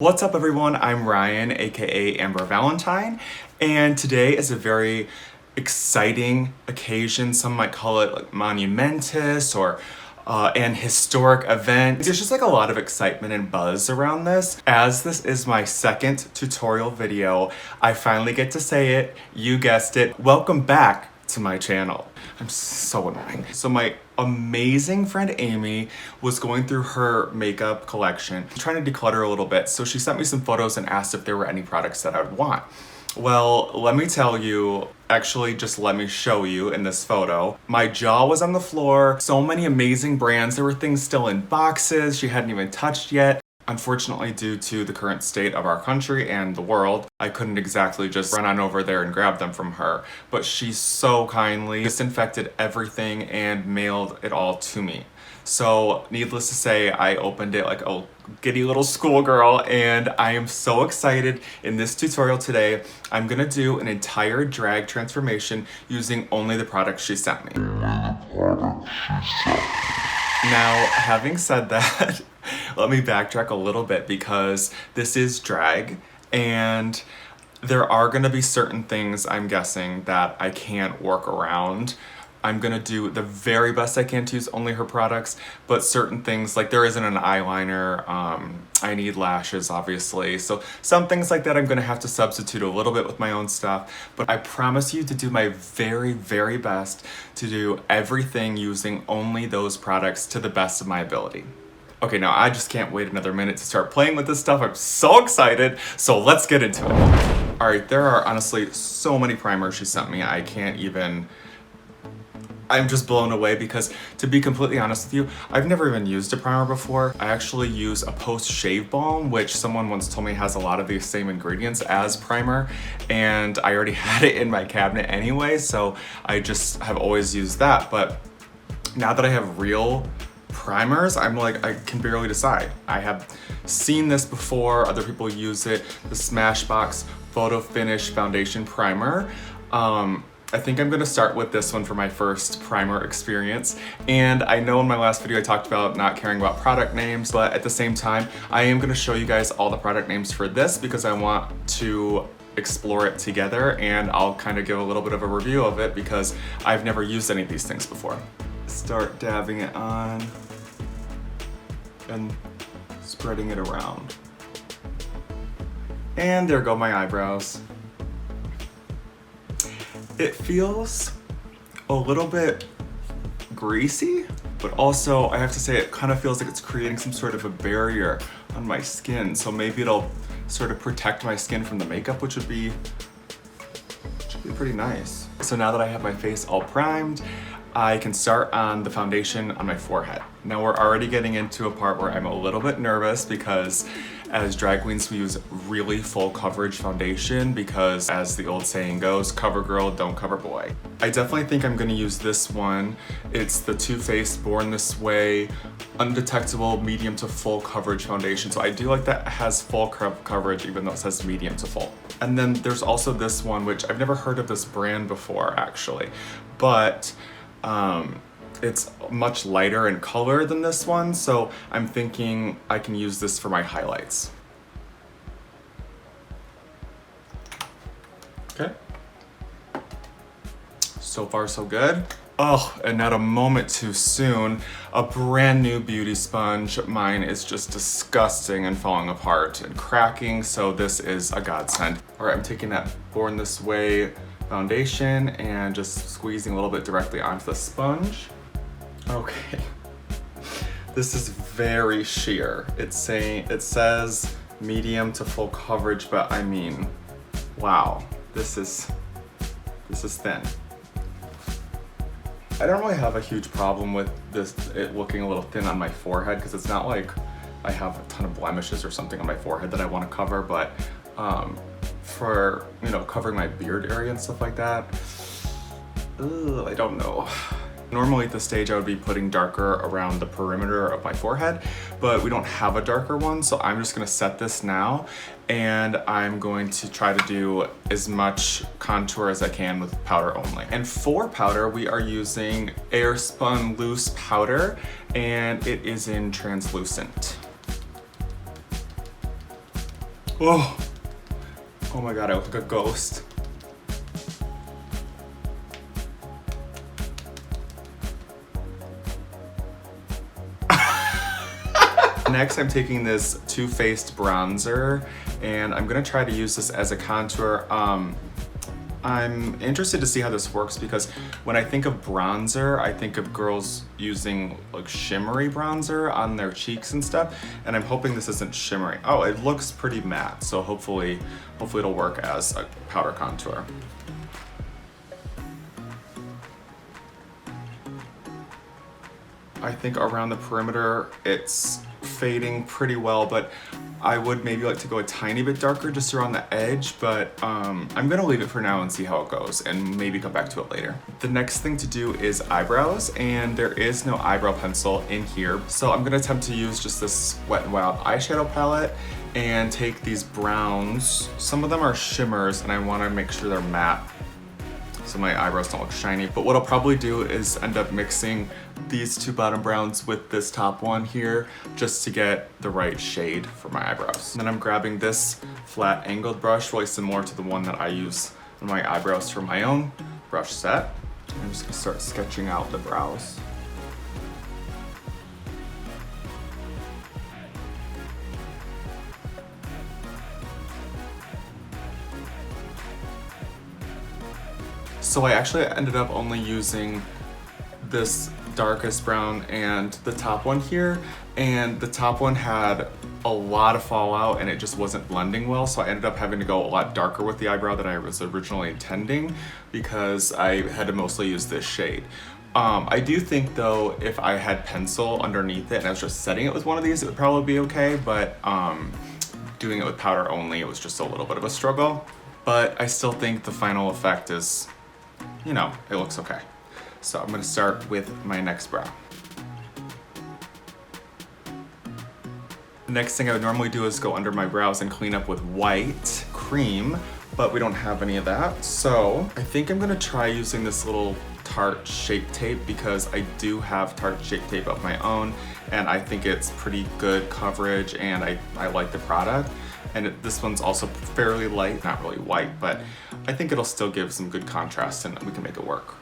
What's up everyone, I'm Ryan, aka Amber Valentine, and today is a very exciting occasion. Some might call it like monumentous or an historic event. There's just like a lot of excitement and buzz around this. As this is my second tutorial video, I finally get to say it, you guessed it, welcome back to my channel. I'm so annoying. So my amazing friend Amy was going through her makeup collection, trying to declutter a little bit. So she sent me some photos and asked if there were any products that I would want. Well, let me tell you, actually just let me show you in this photo. My jaw was on the floor, so many amazing brands. There were things still in boxes she hadn't even touched yet. Unfortunately, due to the current state of our country and the world, I couldn't exactly just run on over there and grab them from her. But she so kindly disinfected everything and mailed it all to me. So needless to say, I opened it like a giddy little schoolgirl, and I am so excited. In this tutorial today, I'm gonna do an entire drag transformation using only the products she sent me. Now, having said that, let me backtrack a little bit because this is drag and there are gonna be certain things, I'm guessing, that I can't work around. I'm gonna do the very best I can to use only her products, but certain things, like there isn't an eyeliner, I need lashes obviously, so some things like that I'm gonna have to substitute a little bit with my own stuff, but I promise you to do my very, very best to do everything using only those products to the best of my ability. Okay, now I just can't wait another minute to start playing with this stuff. I'm so excited, so let's get into it. All right, there are honestly so many primers she sent me, I'm just blown away because, to be completely honest with you, I've never even used a primer before. I actually use a post-shave balm, which someone once told me has a lot of the same ingredients as primer, and I already had it in my cabinet anyway, so I just have always used that. But now that I have real primers, I'm like, I can barely decide. I have seen this before, other people use it, the Smashbox Photo Finish Foundation Primer. I think I'm gonna start with this one for my first primer experience. And I know in my last video I talked about not caring about product names, but at the same time, I am gonna show you guys all the product names for this because I want to explore it together, and I'll kind of give a little bit of a review of it because I've never used any of these things before. Start dabbing it on and spreading it around. And there go my eyebrows. It feels a little bit greasy, but also I have to say it kind of feels like it's creating some sort of a barrier on my skin. So maybe it'll sort of protect my skin from the makeup, which should be pretty nice. So now that I have my face all primed, I can start on the foundation on my forehead. Now we're already getting into a part where I'm a little bit nervous because as drag queens we use really full coverage foundation because, as the old saying goes, cover girl, don't cover boy. I definitely think I'm gonna use this one. It's the Too Faced Born This Way Undetectable Medium to Full Coverage Foundation. So I do like that it has full coverage even though it says medium to full. And then there's also this one, which I've never heard of this brand before actually, but it's much lighter in color than this one, so I'm thinking I can use this for my highlights. Okay. So far so good. Oh, and not a moment too soon, a brand new beauty sponge. Mine is just disgusting and falling apart and cracking, so this is a godsend. All right, I'm taking that Born This Way foundation and just squeezing a little bit directly onto the sponge. Okay, this is very sheer. It says medium to full coverage, but I mean, wow, this is thin. I don't really have a huge problem with it looking a little thin on my forehead because it's not like I have a ton of blemishes or something on my forehead that I want to cover, but for, you know, covering my beard area and stuff like that, I don't know. Normally at this stage I would be putting darker around the perimeter of my forehead, but we don't have a darker one, so I'm just gonna set this now and I'm going to try to do as much contour as I can with powder only. And for powder, we are using Airspun Loose Powder, and it is in translucent. Oh, oh my God, I look like a ghost. Next, I'm taking this Too Faced bronzer, and I'm gonna try to use this as a contour. I'm interested to see how this works because when I think of bronzer, I think of girls using like shimmery bronzer on their cheeks and stuff, and I'm hoping this isn't shimmery. Oh, it looks pretty matte, so hopefully it'll work as a powder contour. I think around the perimeter it's fading pretty well, but I would maybe like to go a tiny bit darker just around the edge, but I'm gonna leave it for now and see how it goes and maybe come back to it later. The next thing to do is eyebrows, and there is no eyebrow pencil in here. So I'm gonna attempt to use just this Wet n Wild eyeshadow palette and take these browns. Some of them are shimmers and I wanna make sure they're matte so my eyebrows don't look shiny. But what I'll probably do is end up mixing these two bottom browns with this top one here just to get the right shade for my eyebrows. And then I'm grabbing this flat angled brush, really similar to the one that I use on my eyebrows for my own brush set. I'm just gonna start sketching out the brows. So I actually ended up only using this darkest brown and the top one here, and the top one had a lot of fallout and it just wasn't blending well, so I ended up having to go a lot darker with the eyebrow than I was originally intending because I had to mostly use this shade. I do think though if I had pencil underneath it and I was just setting it with one of these, it would probably be okay, but doing it with powder only, it was just a little bit of a struggle. But I still think the final effect is, you know, it looks okay. So I'm gonna start with my next brow. The next thing I would normally do is go under my brows and clean up with white cream, but we don't have any of that. So I think I'm gonna try using this little Tarte Shape Tape because I do have Tarte Shape Tape of my own and I think it's pretty good coverage and I like the product. And this one's also fairly light, not really white, but I think it'll still give some good contrast and we can make it work.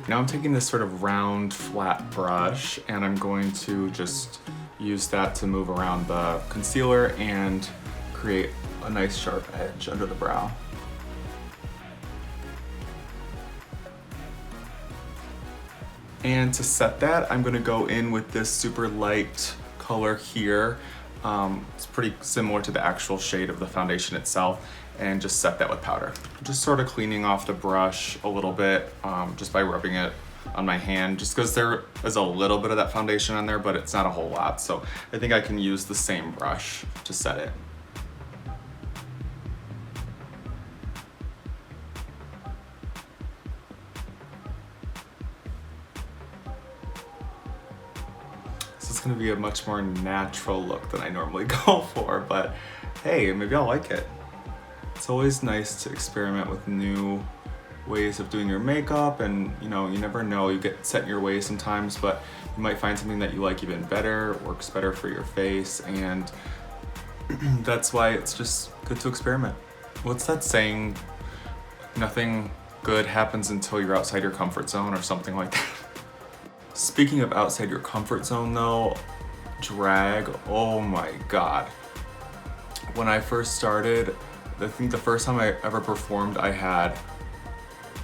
Now I'm taking this sort of round, flat brush and I'm going to just use that to move around the concealer and create a nice sharp edge under the brow. And to set that, I'm gonna go in with this super light color here. It's pretty similar to the actual shade of the foundation itself, and just set that with powder. Just sort of cleaning off the brush a little bit, just by rubbing it on my hand, just because there is a little bit of that foundation on there, but it's not a whole lot. So I think I can use the same brush to set it. This is gonna be a much more natural look than I normally go for, but hey, maybe I'll like it. It's always nice to experiment with new ways of doing your makeup, and you know, you never know, you get set in your ways sometimes, but you might find something that you like even better, works better for your face, and that's why it's just good to experiment. What's that saying? Nothing good happens until you're outside your comfort zone or something like that. Speaking of outside your comfort zone though, drag, oh my God. When I first started, I think the first time I ever performed, I had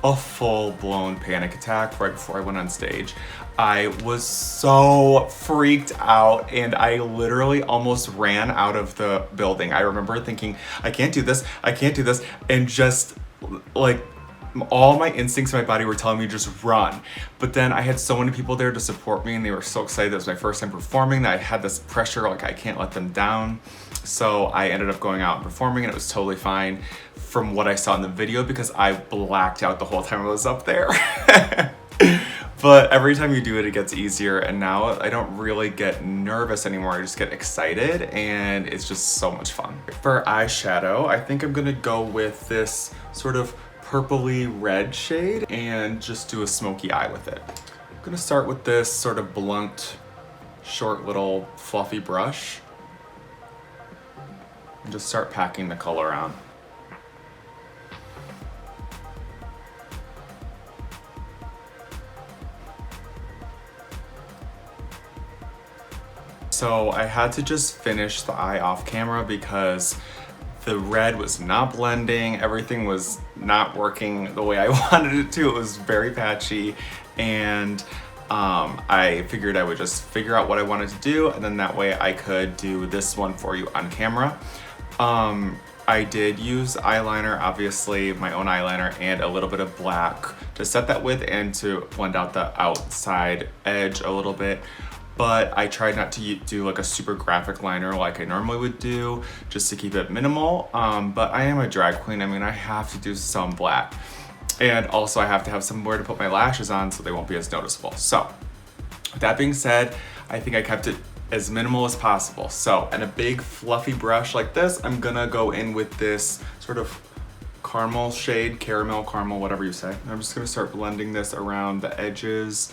a full-blown panic attack right before I went on stage. I was so freaked out and I literally almost ran out of the building. I remember thinking, I can't do this, and just like all my instincts in my body were telling me to just run. But then I had so many people there to support me and they were so excited. It was my first time performing that I had this pressure, like I can't let them down. So I ended up going out and performing and it was totally fine from what I saw in the video because I blacked out the whole time I was up there. But every time you do it, it gets easier, and now I don't really get nervous anymore. I just get excited and it's just so much fun. For eyeshadow, I think I'm gonna go with this sort of purpley red shade and just do a smoky eye with it. I'm gonna start with this sort of blunt, short little fluffy brush and just start packing the color on. So I had to just finish the eye off camera because the red was not blending, everything was not working the way I wanted it to. It was very patchy, and I figured I would just figure out what I wanted to do, and then that way I could do this one for you on camera. I did use eyeliner, obviously my own eyeliner, and a little bit of black to set that with and to blend out the outside edge a little bit. But I tried not to do like a super graphic liner like I normally would do, just to keep it minimal. But I am a drag queen, I mean, I have to do some black. And also I have to have somewhere to put my lashes on so they won't be as noticeable. So, with that being said, I think I kept it as minimal as possible. So, in a big fluffy brush like this, I'm gonna go in with this sort of caramel shade, caramel, whatever you say. I'm just gonna start blending this around the edges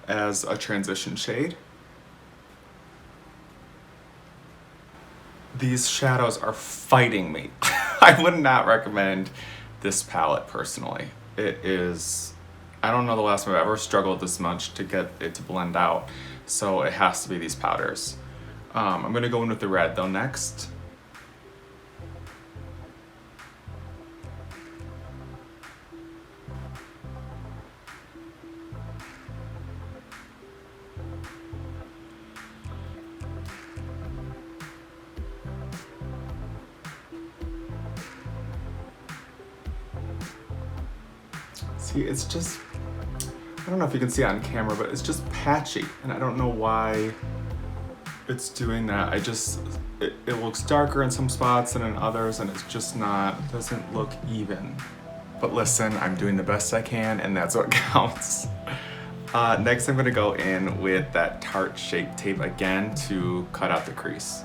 as a transition shade. These shadows are fighting me. I would not recommend this palette personally. It is, I don't know the last time I've ever struggled this much to get it to blend out, so it has to be these powders. I'm gonna go in with the red though next. See, it's just, I don't know if you can see it on camera, but it's just patchy, and I don't know why it's doing that. It looks darker in some spots than in others, and it's just not, doesn't look even. But listen, I'm doing the best I can, and that's what counts. Next, I'm gonna go in with that Tarte Shape Tape again to cut out the crease.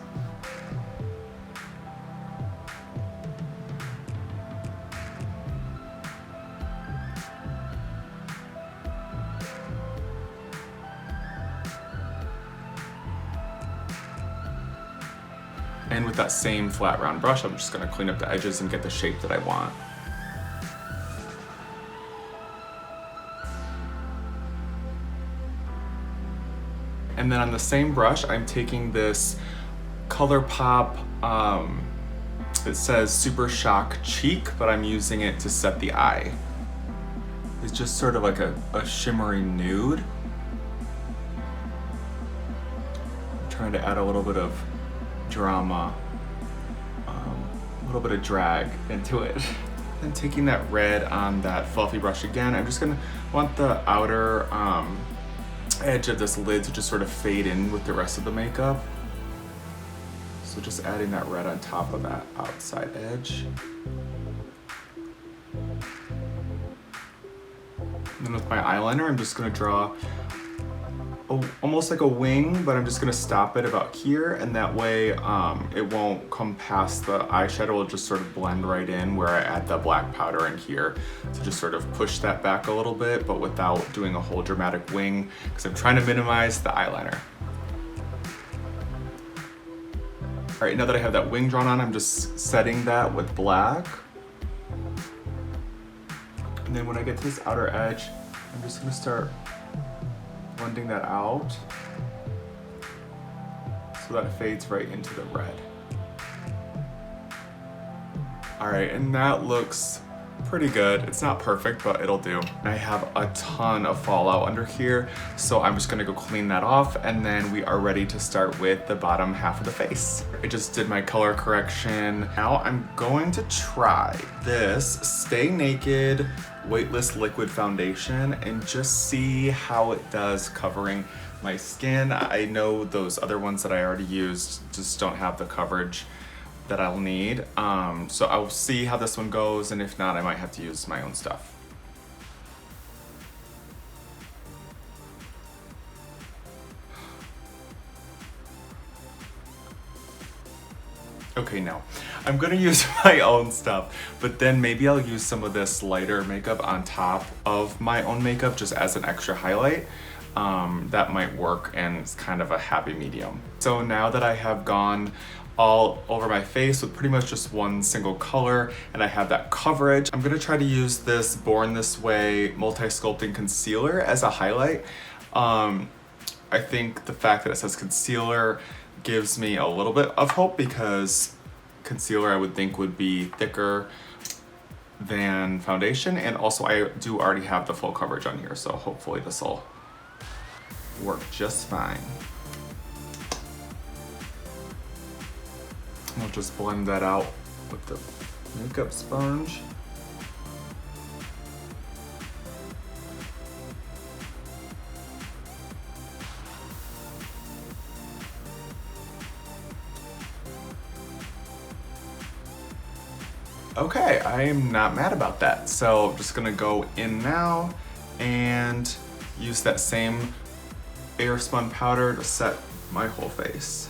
And with that same flat round brush, I'm just gonna clean up the edges and get the shape that I want. And then on the same brush, I'm taking this ColourPop, it says Super Shock Cheek, but I'm using it to set the eye. It's just sort of like a shimmery nude. I'm trying to add a little bit of drama, a little bit of drag into it. Then taking that red on that fluffy brush again, I'm just gonna want the outer edge of this lid to just sort of fade in with the rest of the makeup. So just adding that red on top of that outside edge. And then with my eyeliner, I'm just gonna draw almost like a wing, but I'm just gonna stop it about here, and that way it won't come past the eyeshadow. It'll just sort of blend right in where I add the black powder in here to just sort of push that back a little bit, but without doing a whole dramatic wing, because I'm trying to minimize the eyeliner. All right, now that I have that wing drawn on, I'm just setting that with black. And then when I get to this outer edge, I'm just gonna start blending that out so that it fades right into the red. All right, and that looks pretty good. It's not perfect, but it'll do. I have a ton of fallout under here, so I'm just gonna go clean that off, and then we are ready to start with the bottom half of the face. I just did my color correction. Now I'm going to try this Stay Naked Weightless Liquid Foundation and just see how it does covering my skin. I know those other ones that I already used just don't have the coverage that I'll need. So I'll see how this one goes, and if not, I might have to use my own stuff. Okay, no. I'm gonna use my own stuff, but then maybe I'll use some of this lighter makeup on top of my own makeup just as an extra highlight. That might work, and it's kind of a happy medium. So now that I have gone all over my face with pretty much just one single color, and I have that coverage. I'm gonna try to use this Born This Way multi-sculpting concealer as a highlight. I think the fact that it says concealer gives me a little bit of hope, because concealer I would think would be thicker than foundation, and also I do already have the full coverage on here, so hopefully this will work just fine. I'll just blend that out with the makeup sponge. Okay, I am not mad about that. So I'm just gonna go in now and use that same airspun powder to set my whole face.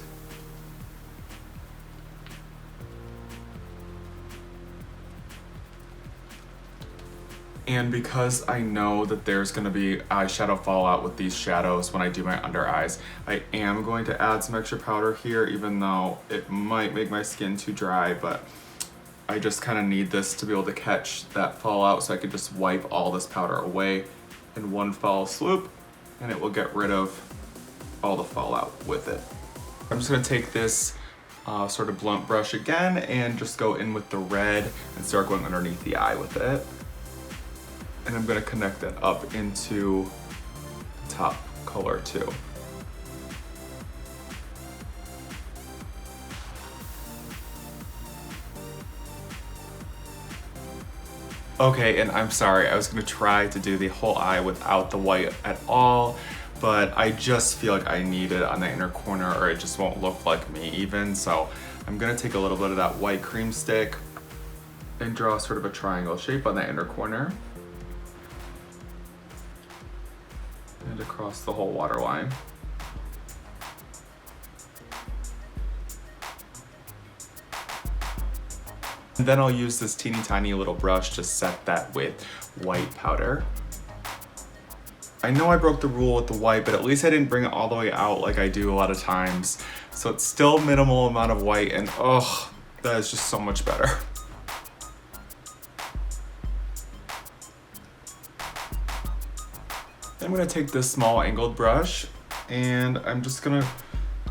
And because I know that there's gonna be eyeshadow fallout with these shadows when I do my under eyes, I am going to add some extra powder here, even though it might make my skin too dry, but I just kind of need this to be able to catch that fallout, so I could just wipe all this powder away in one fell swoop, and it will get rid of all the fallout with it. I'm just gonna take this sort of blunt brush again and just go in with the red and start going underneath the eye with it. And I'm gonna connect it up into the top color too. Okay, and I'm sorry, I was gonna try to do the whole eye without the white at all, but I just feel like I need it on the inner corner or it just won't look like me even. So I'm gonna take a little bit of that white cream stick and draw sort of a triangle shape on the inner corner. And across the whole waterline. And then I'll use this teeny tiny little brush to set that with white powder. I know I broke the rule with the white, but at least I didn't bring it all the way out like I do a lot of times. So it's still minimal amount of white, and oh, that is just so much better. I'm gonna take this small angled brush and I'm just gonna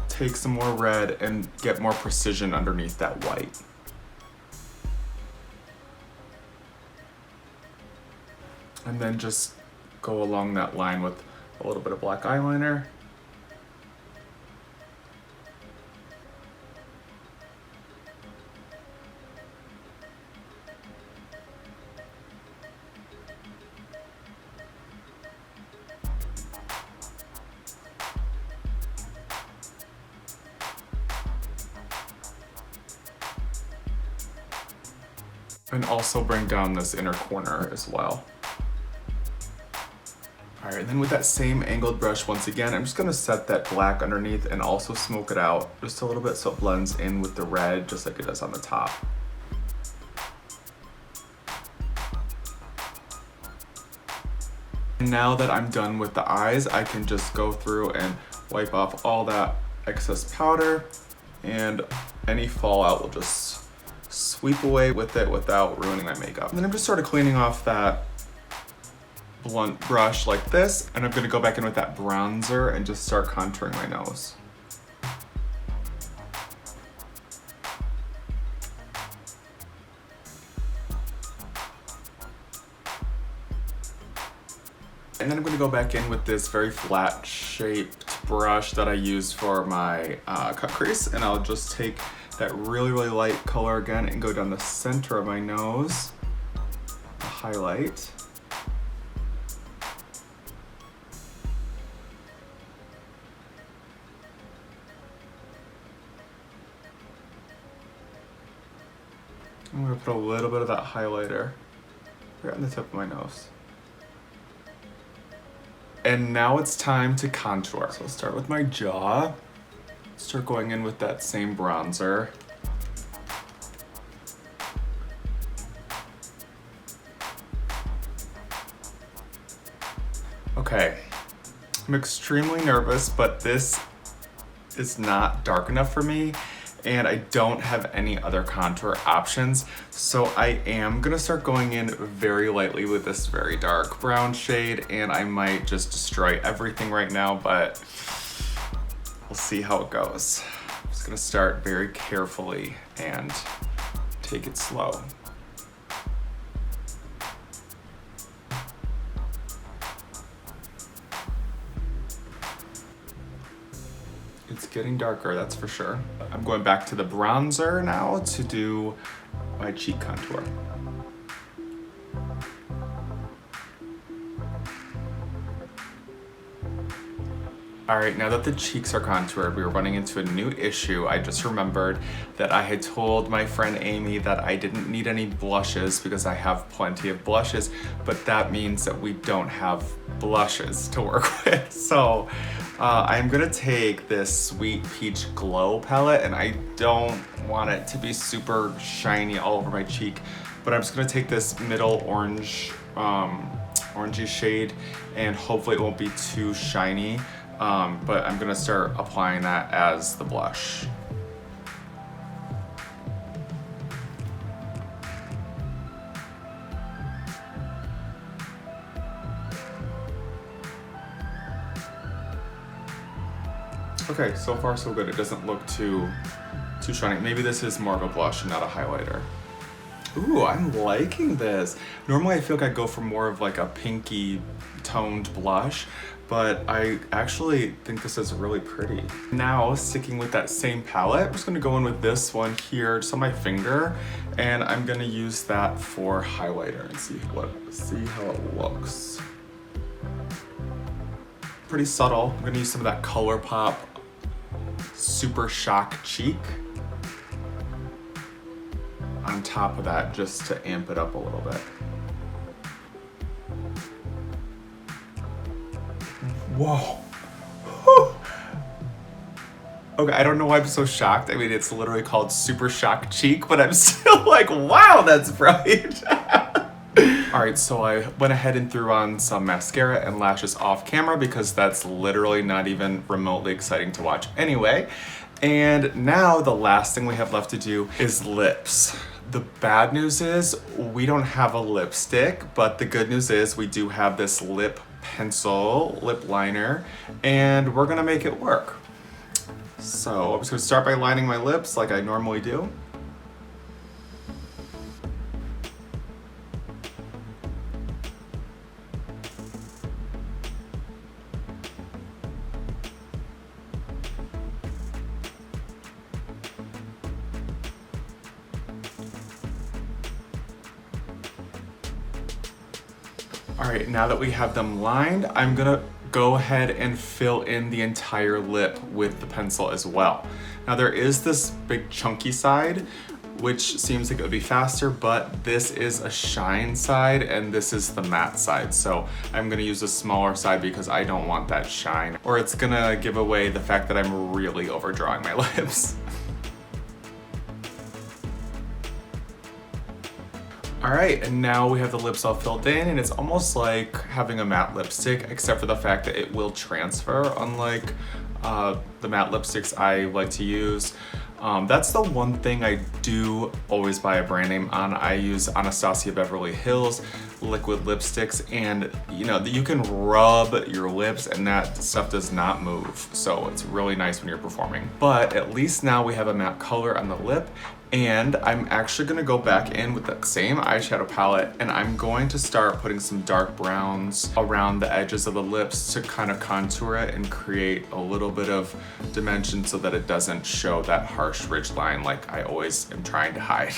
take some more red and get more precision underneath that white. And then just go along that line with a little bit of black eyeliner. And also bring down this inner corner as well. All right, and then with that same angled brush, once again, I'm just gonna set that black underneath and also smoke it out just a little bit so it blends in with the red, just like it does on the top. And now that I'm done with the eyes, I can just go through and wipe off all that excess powder, and any fallout will just sweep away with it without ruining my makeup. And then I'm just sort of cleaning off that blunt brush like this, and I'm gonna go back in with that bronzer and just start contouring my nose. And then I'm gonna go back in with this very flat shaped brush that I used for my cut crease, and I'll just take that really, really light color again and go down the center of my nose, highlight. I'm gonna put a little bit of that highlighter right on the tip of my nose. And now it's time to contour. So I'll start with my jaw. Start going in with that same bronzer. Okay, I'm extremely nervous, but this is not dark enough for me. and I don't have any other contour options. So I am gonna start going in very lightly with this very dark brown shade, and I might just destroy everything right now, but we'll see how it goes. I'm just gonna start very carefully and take it slow. It's getting darker, that's for sure. I'm going back to the bronzer now to do my cheek contour. All right, now that the cheeks are contoured, we were running into a new issue. I just remembered that I had told my friend Amy that I didn't need any blushes because I have plenty of blushes, but that means that we don't have blushes to work with. So I'm gonna take this Sweet Peach Glow palette, and I don't want it to be super shiny all over my cheek, but I'm just gonna take this middle orange, orangey shade, and hopefully it won't be too shiny. But I'm gonna start applying that as the blush. Okay, so far so good. It doesn't look too shiny. Maybe this is more of a blush and not a highlighter. Ooh, I'm liking this. Normally I feel like I go for more of like a pinky toned blush, but I actually think this is really pretty. Now, sticking with that same palette, I'm just gonna go in with this one here, just on my finger, and I'm gonna use that for highlighter and see how it looks. Pretty subtle. I'm gonna use some of that ColourPop Super Shock Cheek on top of that just to amp it up a little bit. Whoa. Whew. Okay, I don't know why I'm so shocked. I mean, it's literally called Super Shock Cheek, but I'm still like, wow, that's bright. All right, so I went ahead and threw on some mascara and lashes off camera because that's literally not even remotely exciting to watch anyway. And now the last thing we have left to do is lips. The bad news is we don't have a lipstick, but the good news is we do have this lip pencil, lip liner, and we're gonna make it work. So I'm just gonna start by lining my lips like I normally do. All right, now that we have them lined, I'm gonna go ahead and fill in the entire lip with the pencil as well. Now there is this big chunky side, which seems like it would be faster, but this is a shine side and this is the matte side. So I'm gonna use a smaller side because I don't want that shine, or it's gonna give away the fact that I'm really overdrawing my lips. All right, and now we have the lips all filled in, and it's almost like having a matte lipstick, except for the fact that it will transfer, unlike the matte lipsticks I like to use. That's the one thing I do always buy a brand name on. I use Anastasia Beverly Hills liquid lipsticks, and you know, you can rub your lips and that stuff does not move. So it's really nice when you're performing. But at least now we have a matte color on the lip, and I'm actually gonna go back in with the same eyeshadow palette, and I'm going to start putting some dark browns around the edges of the lips to kind of contour it and create a little bit of dimension so that it doesn't show that harsh ridge line like I always am trying to hide.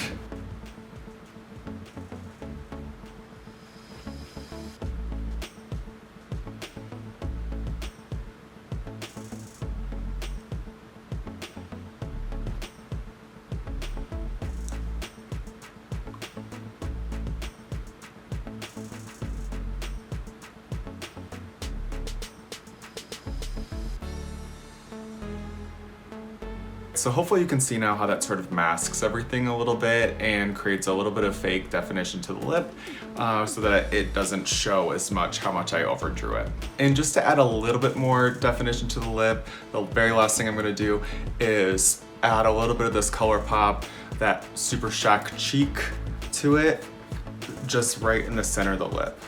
So hopefully you can see now how that sort of masks everything a little bit and creates a little bit of fake definition to the lip so that it doesn't show as much how much I overdrew it. And just to add a little bit more definition to the lip, the very last thing I'm gonna do is add a little bit of this color pop, that Super Shock cheek to it, just right in the center of the lip.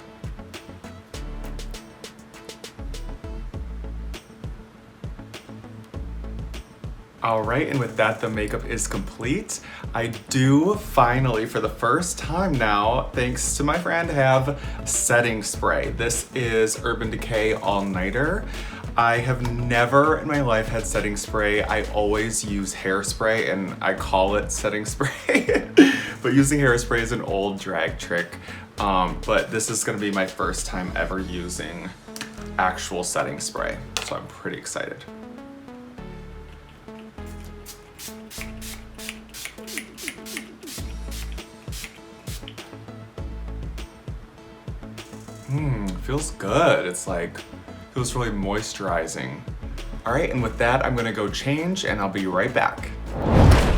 All right, and with that, the makeup is complete. I do finally, for the first time now, thanks to my friend, have setting spray. This is Urban Decay All Nighter. I have never in my life had setting spray. I always use hairspray and I call it setting spray. But using hairspray is an old drag trick. But this is gonna be my first time ever using actual setting spray. So I'm pretty excited. Feels good. It's like, feels really moisturizing. All right, and with that, I'm gonna go change and I'll be right back.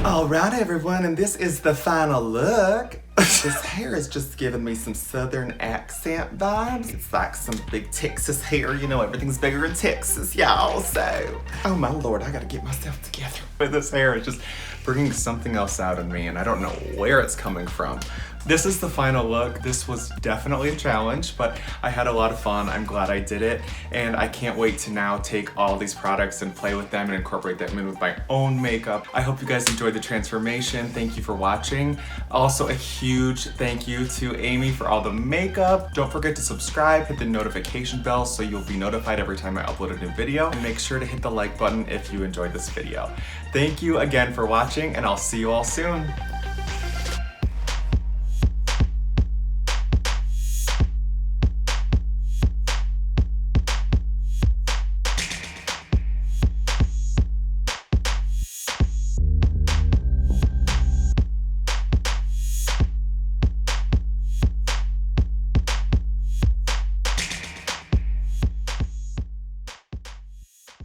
All right, everyone, and this is the final look. This hair is just giving me some Southern accent vibes. It's like some big Texas hair, you know, everything's bigger in Texas, y'all, so. Oh my Lord, I gotta get myself together. But this hair is just bringing something else out of me and I don't know where it's coming from. This is the final look. This was definitely a challenge, but I had a lot of fun. I'm glad I did it, and I can't wait to now take all these products and play with them and incorporate them in with my own makeup. I hope you guys enjoyed the transformation. Thank you for watching. Also, a huge thank you to Amy for all the makeup. Don't forget to subscribe, hit the notification bell so you'll be notified every time I upload a new video, and make sure to hit the like button if you enjoyed this video. Thank you again for watching, and I'll see you all soon.